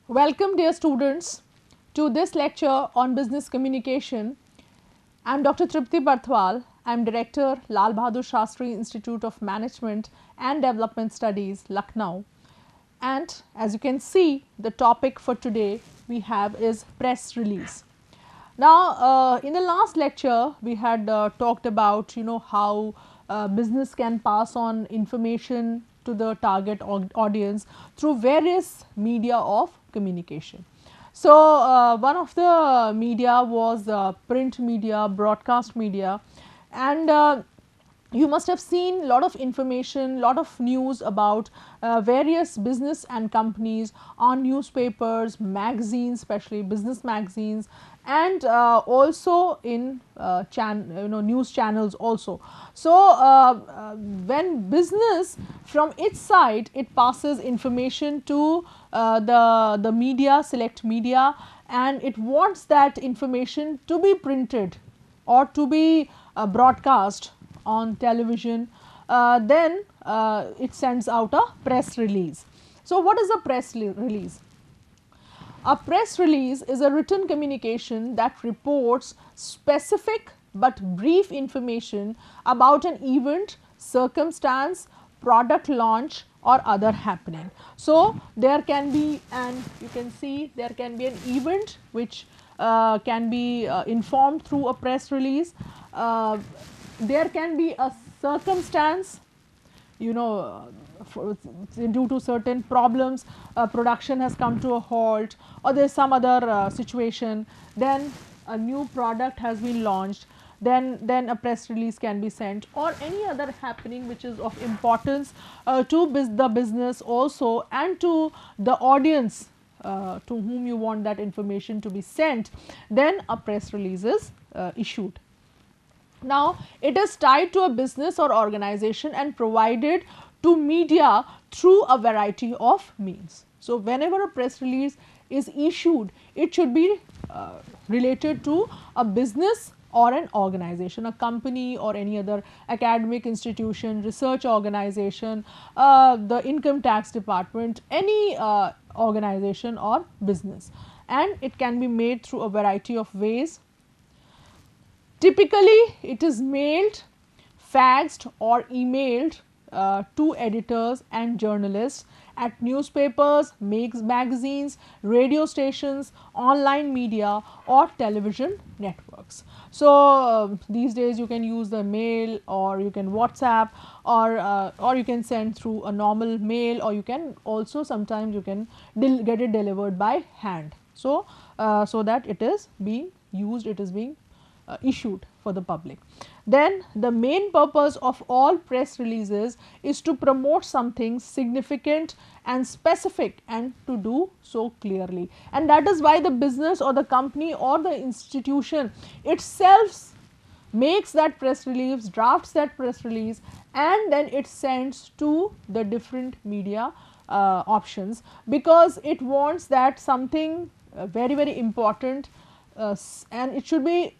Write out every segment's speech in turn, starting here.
Welcome dear students to this lecture on business communication. I am Dr. Tripti Barthwal. I am Director, Lal Bahadur Shastri Institute of Management and Development Studies, Lucknow. And as you can see, the topic for today we have is press release. Now, in the last lecture, we had talked about how business can pass on information to the target audience through various media of communication. So, one of the media was print media, broadcast media, and you must have seen lot of information, lot of news about various business and companies on newspapers, magazines, especially business magazines, and also in news channels also. So, when business from its side, it passes information to the media, select media, and it wants that information to be printed or to be broadcast on television, then it sends out a press release. So, what is a press release? A press release is a written communication that reports specific but brief information about an event, circumstance, product launch or other happening. So, there can be, and you can see there can be an event which can be informed through a press release. There can be a circumstance, due to certain problems, production has come to a halt, or there is some other situation, then a new product has been launched, then a press release can be sent, or any other happening which is of importance to the business also and to the audience to whom you want that information to be sent, then a press release is issued. Now, it is tied to a business or organization and provided to media through a variety of means. So, whenever a press release is issued, it should be related to a business or an organization, a company or any other academic institution, research organization, the income tax department, any organization or business, and it can be made through a variety of ways. Typically, it is mailed, faxed or emailed to editors and journalists at newspapers, magazines, radio stations, online media or television networks. So, these days you can use the mail, or you can WhatsApp, or you can send through a normal mail, or you can also sometimes you can get it delivered by hand. So, so that it is being used, it is being issued for the public. Then the main purpose of all press releases is to promote something significant and specific, and to do so clearly, and that is why the business or the company or the institution itself makes that press release, drafts that press release, and then it sends to the different media options, because it wants that something very important and it should be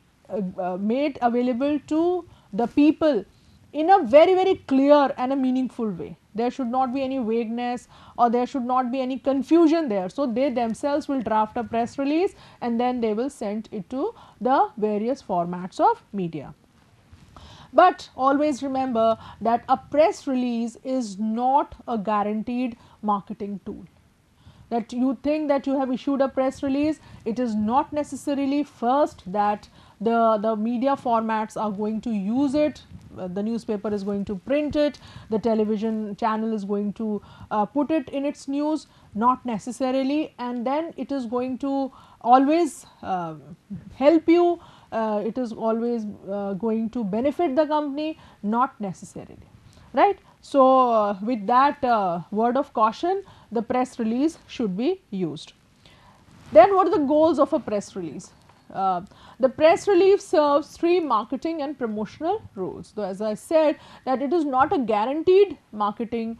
made available to the people in a very clear and a meaningful way. There should not be any vagueness, or there should not be any confusion there. So, they themselves will draft a press release and then they will send it to the various formats of media. But always remember that a press release is not a guaranteed marketing tool. That you think that you have issued a press release, it is not necessarily first that the media formats are going to use it, the newspaper is going to print it, the television channel is going to put it in its news, not necessarily, and then it is going to always help you, it is always going to benefit the company, not necessarily, right. So, with that word of caution, the press release should be used. Then what are the goals of a press release? The press release serves three marketing and promotional roles. So, as I said that it is not a guaranteed marketing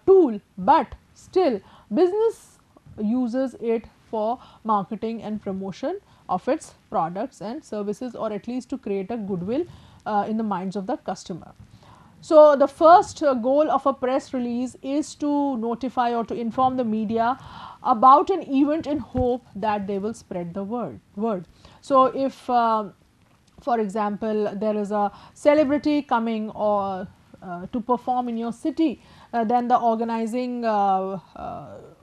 tool, but still business uses it for marketing and promotion of its products and services, or at least to create a goodwill in the minds of the customer. So, the first goal of a press release is to notify or to inform the media about an event in hope that they will spread the word. So, if for example, there is a celebrity coming or to perform in your city, then the organizing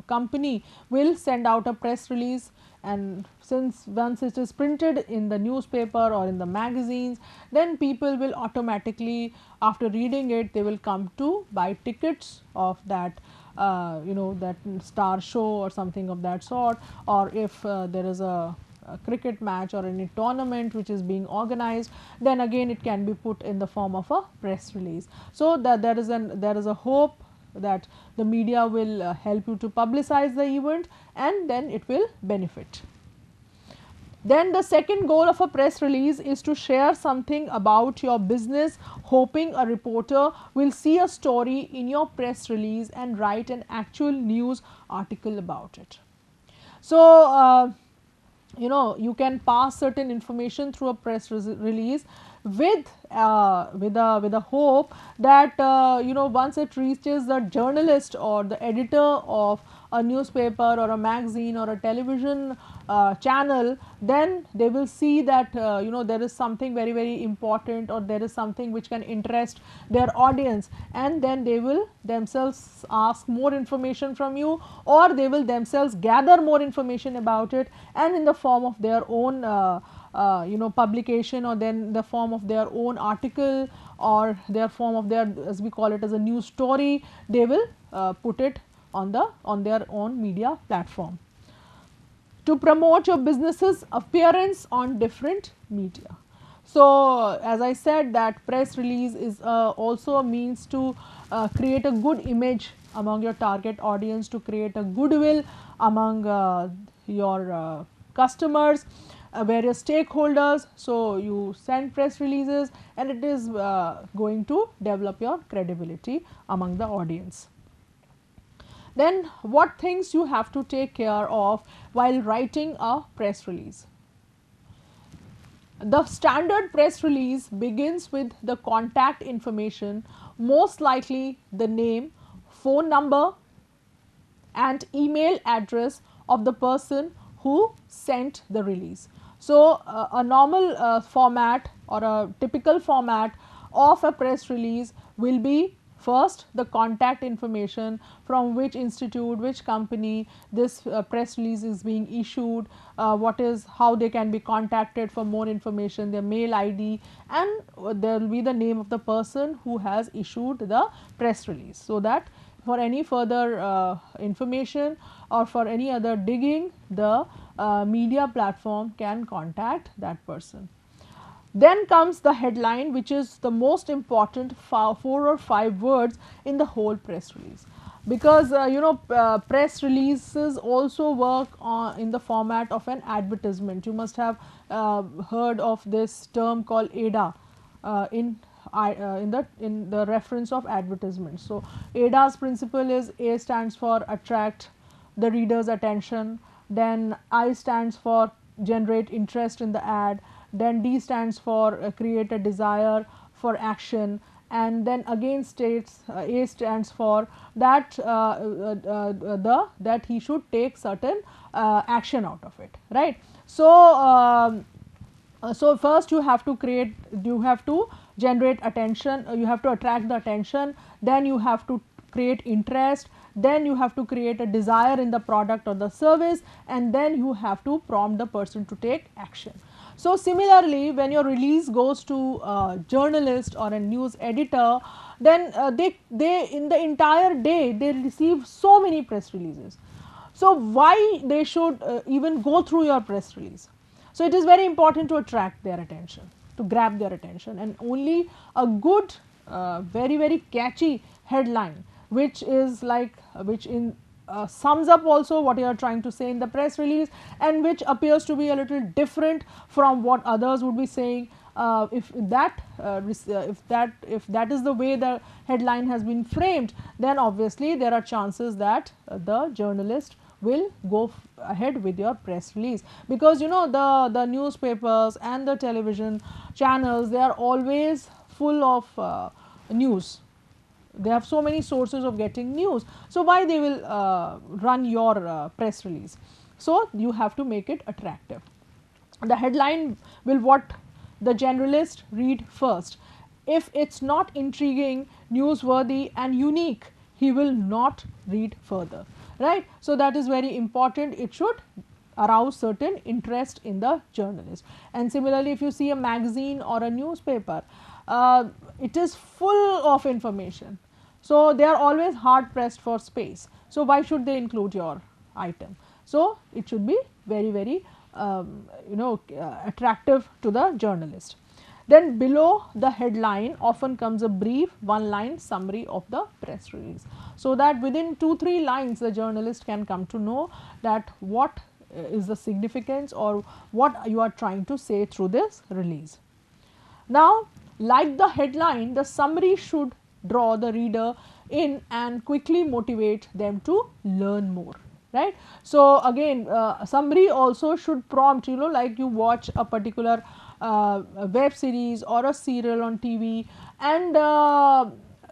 company will send out a press release, and since once it is printed in the newspaper or in the magazines, then people will automatically, after reading it, they will come to buy tickets of that that star show or something of that sort, or if there is a cricket match or any tournament which is being organized, then again it can be put in the form of a press release. So that there is a hope that the media will help you to publicize the event, and then it will benefit. Then the second goal of a press release is to share something about your business, hoping a reporter will see a story in your press release and write an actual news article about it. So you can pass certain information through a press release with with a hope that once it reaches the journalist or the editor of a newspaper or a magazine or a television channel, then they will see that there is something very very important, or there is something which can interest their audience, and then they will themselves ask more information from you, or they will themselves gather more information about it, and in the form of their own publication, or then the form of their own article, or their form of their, as we call it, as a news story, they will put it on their own media platform to promote your business's appearance on different media. So, as I said, that press release is also a means to create a good image among your target audience, to create a goodwill among your customers, various stakeholders. So, you send press releases, and it is going to develop your credibility among the audience. Then what things you have to take care of while writing a press release? The standard press release begins with the contact information, most likely the name, phone number and email address of the person who sent the release. So, a normal format or a typical format of a press release will be, first, the contact information, from which institute, which company this press release is being issued, how they can be contacted for more information, their mail ID, and there will be the name of the person who has issued the press release, so that for any further information or for any other digging, the media platform can contact that person. Then comes the headline, which is the most important 4 or 5 words in the whole press release, because press releases also work in the format of an advertisement. You must have heard of this term called ADA in the reference of advertisement. So, ADA's principle is: A stands for attract the reader's attention, then I stands for generate interest in the ad, then D stands for create a desire for action, and then again states A stands for that that he should take certain action out of it, right. So, so first you have to generate attention, you have to attract the attention, then you have to create interest, then you have to create a desire in the product or the service, and then you have to prompt the person to take action. So, similarly, when your release goes to a journalist or a news editor, then they in the entire day they receive so many press releases. So, why they should even go through your press release? So, it is very important to attract their attention, to grab their attention, and only a good very very catchy headline, which is which sums up also what you are trying to say in the press release, and which appears to be a little different from what others would be saying. If that is the way the headline has been framed, then obviously there are chances that the journalist will go ahead with your press release, because the newspapers and the television channels, they are always full of news. They have so many sources of getting news. So, why they will run your press release? So, you have to make it attractive. The headline will what the generalist read first. If it's not intriguing, newsworthy and unique, he will not read further, right. So, that is very important. It should arouse certain interest in the journalist. And similarly, if you see a magazine or a newspaper, it is full of information. So, they are always hard pressed for space. So, why should they include your item? So, it should be very, very attractive to the journalist. Then below the headline often comes a brief one line summary of the press release. So, that within 2-3 lines the journalist can come to know that what is the significance or what you are trying to say through this release. Now, like the headline, the summary should draw the reader in and quickly motivate them to learn more, right. So, again summary also should prompt, like you watch a particular web series or a serial on TV, and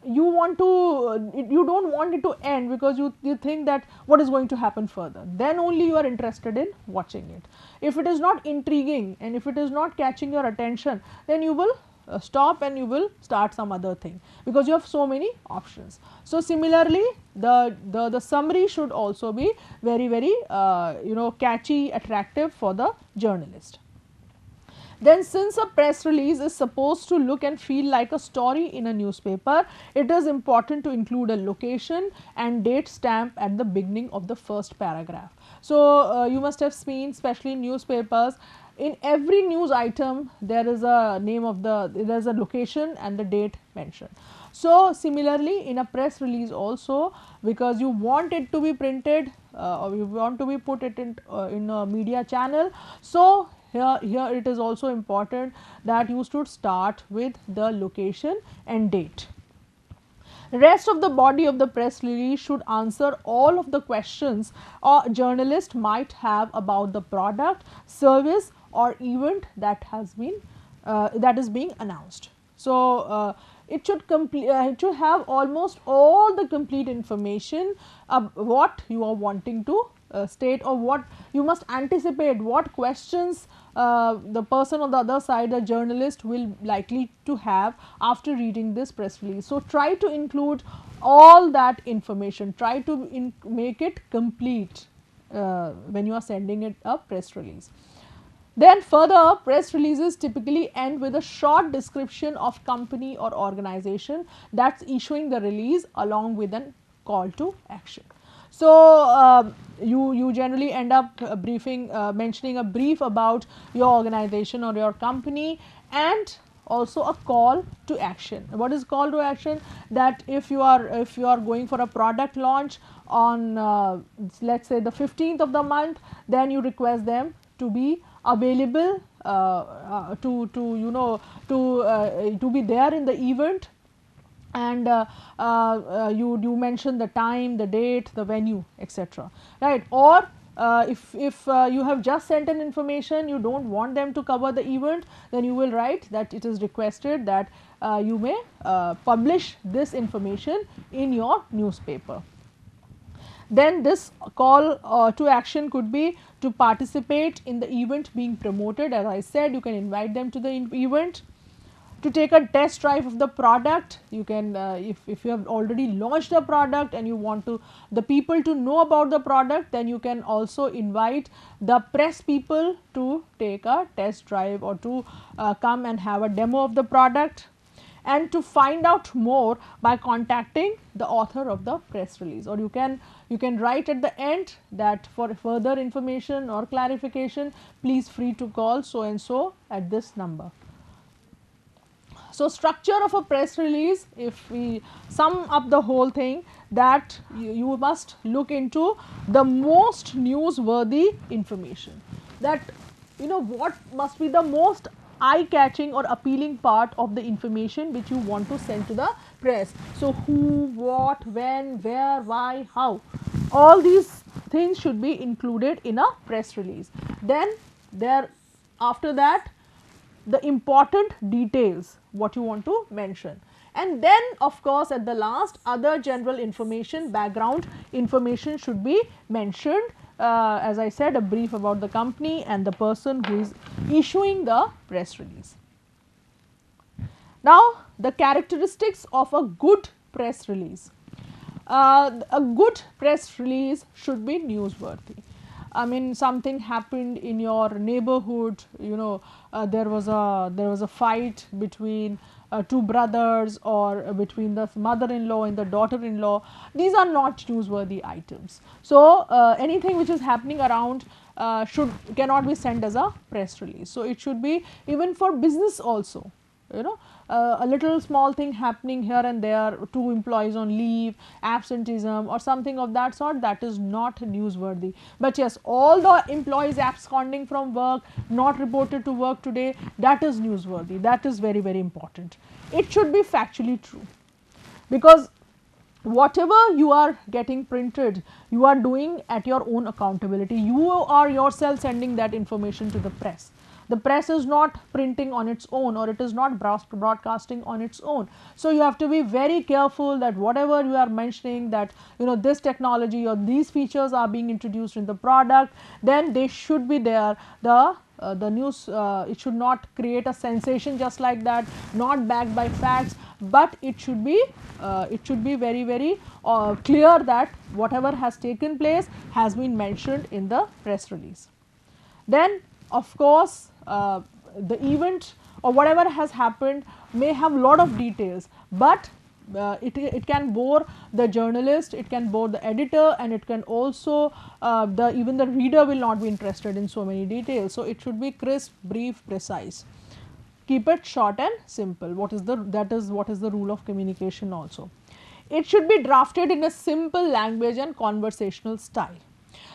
you want to, you do not want it to end because you think that what is going to happen further, then only you are interested in watching it. If it is not intriguing and if it is not catching your attention, then you will stop and you will start some other thing because you have so many options. So, similarly the summary should also be very, very catchy, attractive for the journalist. Then, since a press release is supposed to look and feel like a story in a newspaper, it is important to include a location and date stamp at the beginning of the first paragraph. So, you must have seen, especially in newspapers, in every news item there is a name of there is a location and the date mentioned. So, similarly in a press release also, because you want it to be printed or you want to be put it in a media channel. So, here it is also important that you should start with the location and date. Rest of the body of the press release should answer all of the questions a journalist might have about the product, service or event that has been that is being announced. So, it should have almost all the complete information of what you are wanting to state, or what you must anticipate, what questions the person on the other side, the journalist, will likely to have after reading this press release. So, try to include all that information, try to make it complete when you are sending it a press release. Then further, press releases typically end with a short description of company or organization that is issuing the release along with a call to action. So, you generally end up mentioning a brief about your organization or your company, and also a call to action. What is call to action? That if you are going for a product launch on let us say the 15th of the month, then you request them to be available to be there in the event, and you mention the time, the date, the venue, etc. Right? Or if you have just sent an information, you do not want them to cover the event, then you will write that it is requested that you may publish this information in your newspaper. Then this call to action could be to participate in the event being promoted. As I said, you can invite them to the event. To take a test drive of the product, you can if you have already launched a product and you want the people to know about the product, then you can also invite the press people to take a test drive or to come and have a demo of the product. And to find out more by contacting the author of the press release, or you can write at the end that for further information or clarification, please free to call so and so at this number. So, structure of a press release, if we sum up the whole thing, that you must look into the most newsworthy information, that what must be the most eye catching or appealing part of the information which you want to send to the press. So, who, what, when, where, why, how, all these things should be included in a press release. Then after that, the important details what you want to mention, And then of course at the last, other general information, background information should be mentioned, as I said, a brief about the company and the person who is issuing the press release. Now the characteristics of a good press release. A good press release should be newsworthy. I mean, something happened in your neighborhood, you know, there was a fight between two brothers, or between the mother-in-law and the daughter-in-law. These are not newsworthy items. So anything which is happening around cannot be sent as a press release. So it should be even for business also, you know, a little small thing happening here and there, two employees on leave, absenteeism or something of that sort, that is not newsworthy. But yes, all the employees absconding from work, not reported to work today, that is newsworthy, that is very, very important. It should be factually true, because whatever you are getting printed, you are doing at your own accountability. You are yourself sending that information to the press. The press is not printing on its own, or it is not broadcasting on its own. So you have to be very careful that whatever you are mentioning, that you know this technology or these features are being introduced in the product, then they should be there. The news, it should not create a sensation just like that, not backed by facts, but it should be very, very clear that whatever has taken place has been mentioned in the press release. Then of course the event or whatever has happened may have lot of details, but it can bore the journalist, it can bore the editor, and it can also even the reader will not be interested in so many details. So it should be crisp, brief, precise. Keep it short and simple. What is the rule of communication also. It should be drafted in a simple language and conversational style.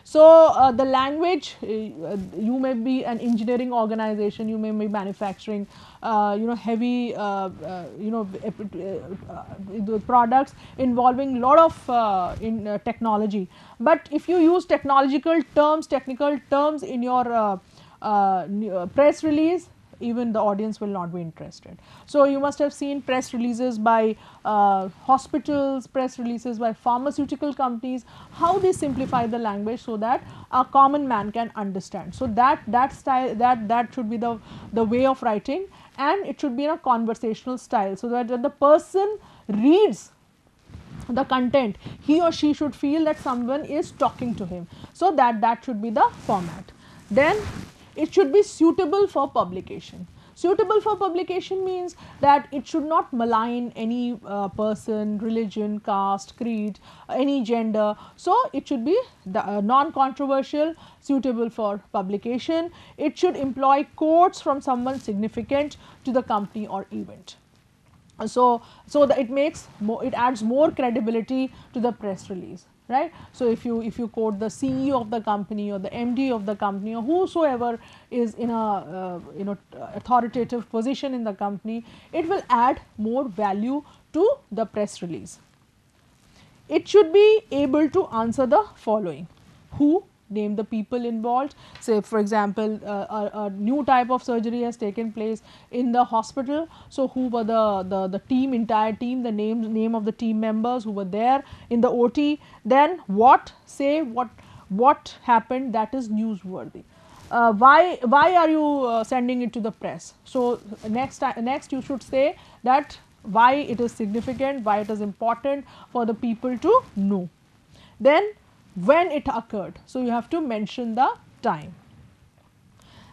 So the language, you may be an engineering organization, you may be manufacturing heavy products involving lot of technology. But if you use technical terms in your press release, even the audience will not be interested. So you must have seen press releases by hospitals, press releases by pharmaceutical companies, how they simplify the language so that a common man can understand. So that style, that should be the way of writing, and it should be in a conversational style, so that when the person reads the content, he or she should feel that someone is talking to him. So that should be the format. Then it should be suitable for publication. Suitable for publication means that it should not malign any person, religion, caste, creed, any gender. So it should be non-controversial, suitable for publication. It should employ quotes from someone significant to the company or event. So that it adds more credibility to the press release, right? So if you quote the CEO of the company or the MD of the company or whosoever is in a authoritative position in the company, it will add more value to the press release. It should be able to answer the following: who, name the people involved. Say for example, a new type of surgery has taken place in the hospital. So who were the team, entire team, the name of the team members who were there in the OT. Then what happened, that is newsworthy. Why are you sending it to the press? So next you should say that why it is significant, why it is important for the people to know. Then when it occurred, so you have to mention the time.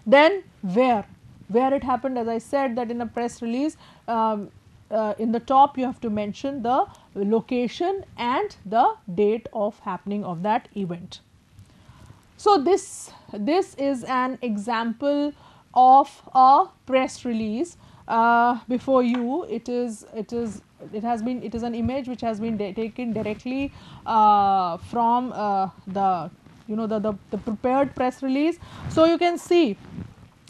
Then where it happened, as I said that in a press release, in the top you have to mention the location and the date of happening of that event. So this is an example of a press release. Before you, it is an image which has been taken directly from the prepared press release. So you can see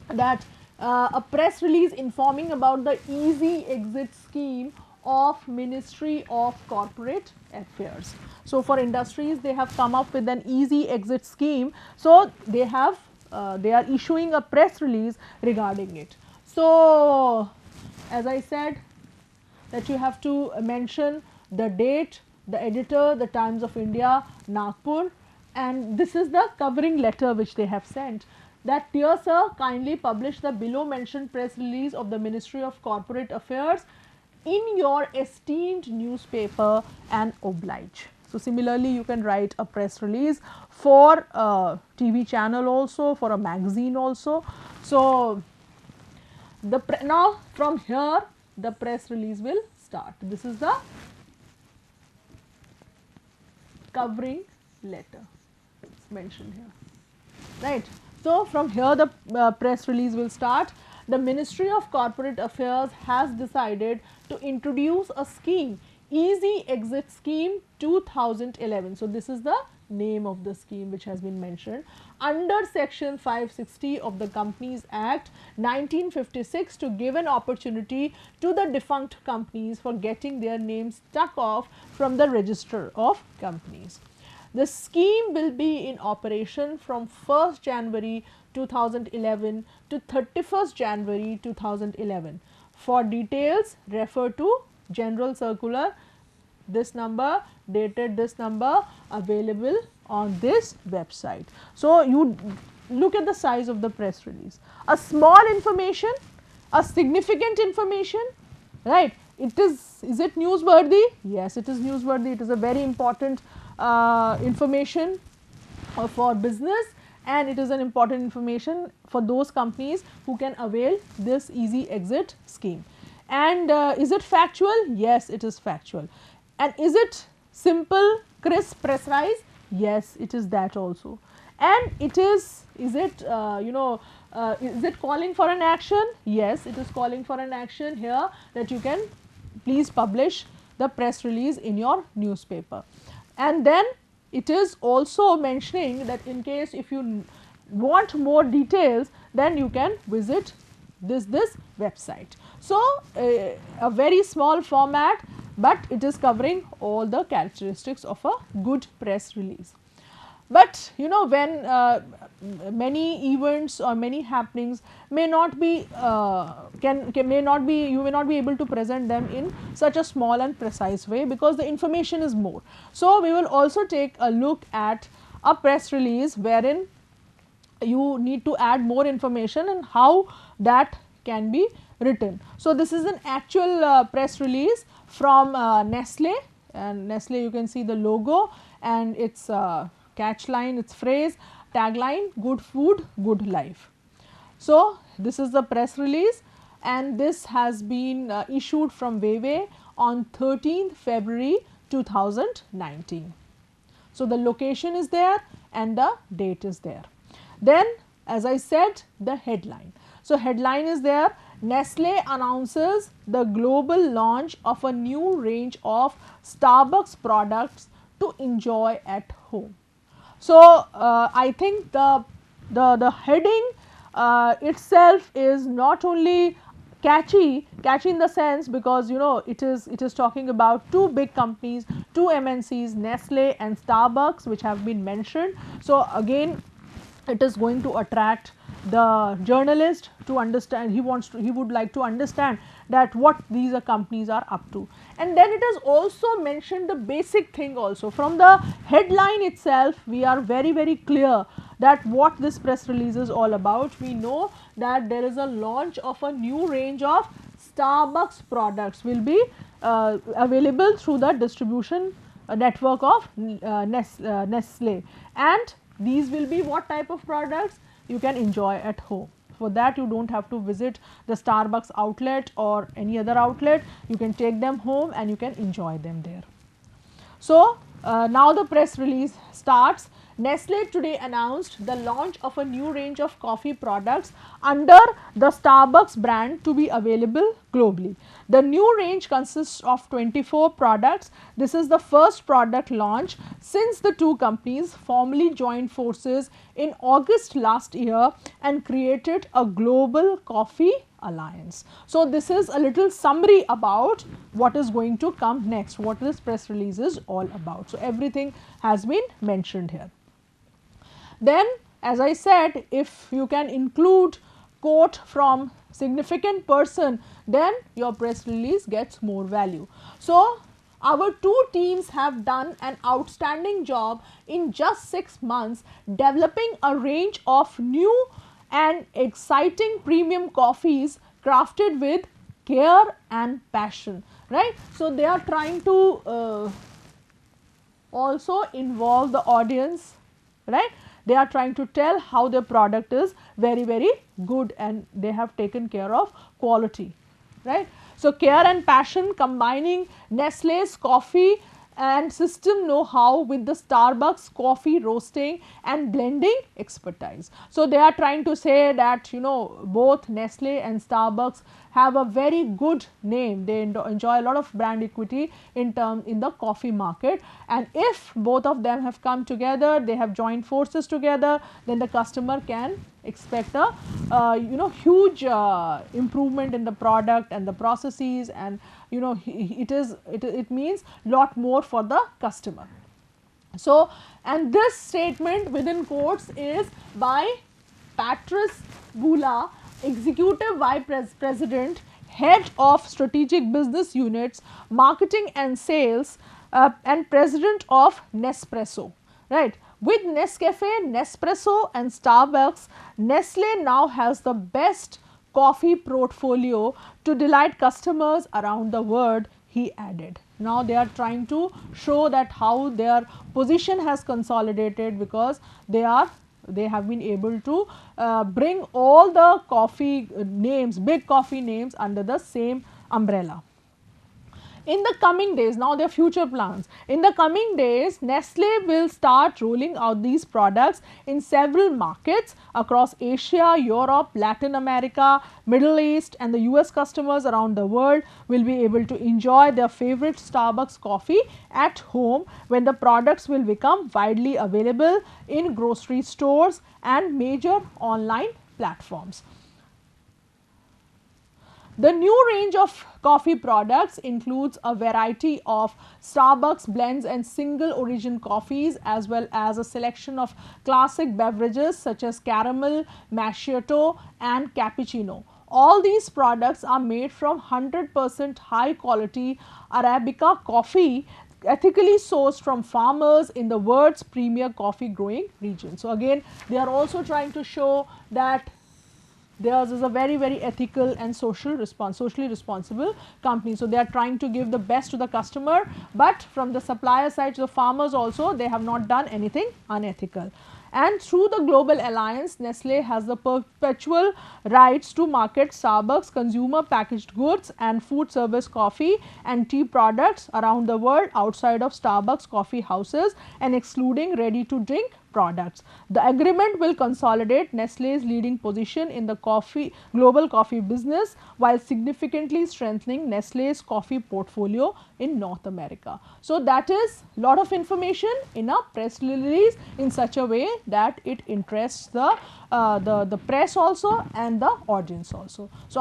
that a press release informing about the easy exit scheme of Ministry of Corporate Affairs. So for industries, they have come up with an easy exit scheme. So they are issuing a press release regarding it. So as I said that you have to mention the date, the editor, the Times of India, Nagpur, and this is the covering letter which they have sent, that dear sir, kindly publish the below mentioned press release of the Ministry of Corporate Affairs in your esteemed newspaper and oblige. So, similarly you can write a press release for a TV channel also, for a magazine also. So, now from here the press release will start. This is the covering letter, it's mentioned here, right. So, from here the press release will start. The Ministry of Corporate Affairs has decided to introduce a scheme, Easy Exit Scheme 2011. So, this is the name of the scheme which has been mentioned under section 560 of the Companies Act 1956 to give an opportunity to the defunct companies for getting their names struck off from the register of companies. The scheme will be in operation from 1st January 2011 to 31st January 2011. For details, refer to General Circular, this number, dated this number, available on this website. So, you look at the size of the press release. A small information, a significant information, right. It is it newsworthy? Yes, it is newsworthy. It is a very important information for business, and it is an important information for those companies who can avail this easy exit scheme. And is it factual? Yes, it is factual. And is it simple, crisp, precise? Yes, it is that also. And it is it is it calling for an action? Yes, it is calling for an action here, that you can please publish the press release in your newspaper. And then it is also mentioning that in case if you want more details, then you can visit this website. So, a very small format, but it is covering all the characteristics of a good press release. But when many events or many happenings may not be may not be, you may not be able to present them in such a small and precise way, because the information is more. So, we will also take a look at a press release wherein you need to add more information and how that can be written. So, this is an actual press release from Nestle, and Nestle, you can see the logo and its catch line, its phrase, tagline, good food, good life. So, this is the press release, and this has been issued from Vevey on 13th February 2019. So, the location is there and the date is there. Then, as I said, the headline. So, headline is there, Nestle announces the global launch of a new range of Starbucks products to enjoy at home. So, I think the heading itself is not only catchy in the sense, because it is talking about two big companies, two MNCs, Nestle and Starbucks, which have been mentioned. So, again it is going to attract the journalist to understand, he would like to understand that what these companies are up to. And then it is also mentioned the basic thing also. From the headline itself, we are very clear that what this press release is all about. We know that there is a launch of a new range of Starbucks products will be available through the distribution network of Nestle, and these will be what type of products you can enjoy at home. For that, you do not have to visit the Starbucks outlet or any other outlet, you can take them home and you can enjoy them there. So, now the press release starts. Nestle today announced the launch of a new range of coffee products under the Starbucks brand to be available globally. The new range consists of 24 products. This is the first product launch since the two companies formally joined forces in August last year and created a global coffee alliance. So, this is a little summary about what is going to come next, what this press release is all about. So, everything has been mentioned here. Then, as I said, if you can include quote from significant person, then your press release gets more value. So, our two teams have done an outstanding job in just 6 months developing a range of new and exciting premium coffees crafted with care and passion, right. So, they are trying to also involve the audience, right. They are trying to tell how their product is very, very good and they have taken care of quality, right. So, care and passion combining Nestle's coffee and system know-how with the Starbucks coffee roasting and blending expertise. So, they are trying to say that both Nestle and Starbucks have a very good name. They enjoy a lot of brand equity in the coffee market, and if both of them have come together, they have joined forces together, then the customer can expect a huge improvement in the product and the processes, and it means lot more for the customer. So, and this statement within quotes is by Patrice Bula, Executive Vice President, Head of Strategic Business Units, Marketing and Sales, and President of Nespresso, right. With Nescafe, Nespresso and Starbucks, Nestle now has the best coffee portfolio to delight customers around the world, he added. Now, they are trying to show that how their position has consolidated because they have been able to bring all the coffee names, big coffee names under the same umbrella. In the coming days, now their future plans. In the coming days, Nestle will start rolling out these products in several markets across Asia, Europe, Latin America, Middle East, and the US customers around the world will be able to enjoy their favorite Starbucks coffee at home when the products will become widely available in grocery stores and major online platforms. The new range of coffee products includes a variety of Starbucks blends and single origin coffees, as well as a selection of classic beverages such as caramel, macchiato and cappuccino. All these products are made from 100% high quality Arabica coffee ethically sourced from farmers in the world's premier coffee growing region. So, again they are also trying to show that theirs is a very, very ethical and socially responsible company. So, they are trying to give the best to the customer, but from the supplier side to the farmers also, they have not done anything unethical. And through the global alliance, Nestle has the perpetual rights to market Starbucks consumer packaged goods and food service coffee and tea products around the world outside of Starbucks coffee houses and excluding ready to drink products. The agreement will consolidate Nestle's leading position in the global coffee business while significantly strengthening Nestle's coffee portfolio in North America. So, that is lot of information in a press release in such a way that it interests the press also and the audience also. So,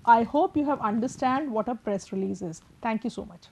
I hope you have understand what a press release is. Thank you so much.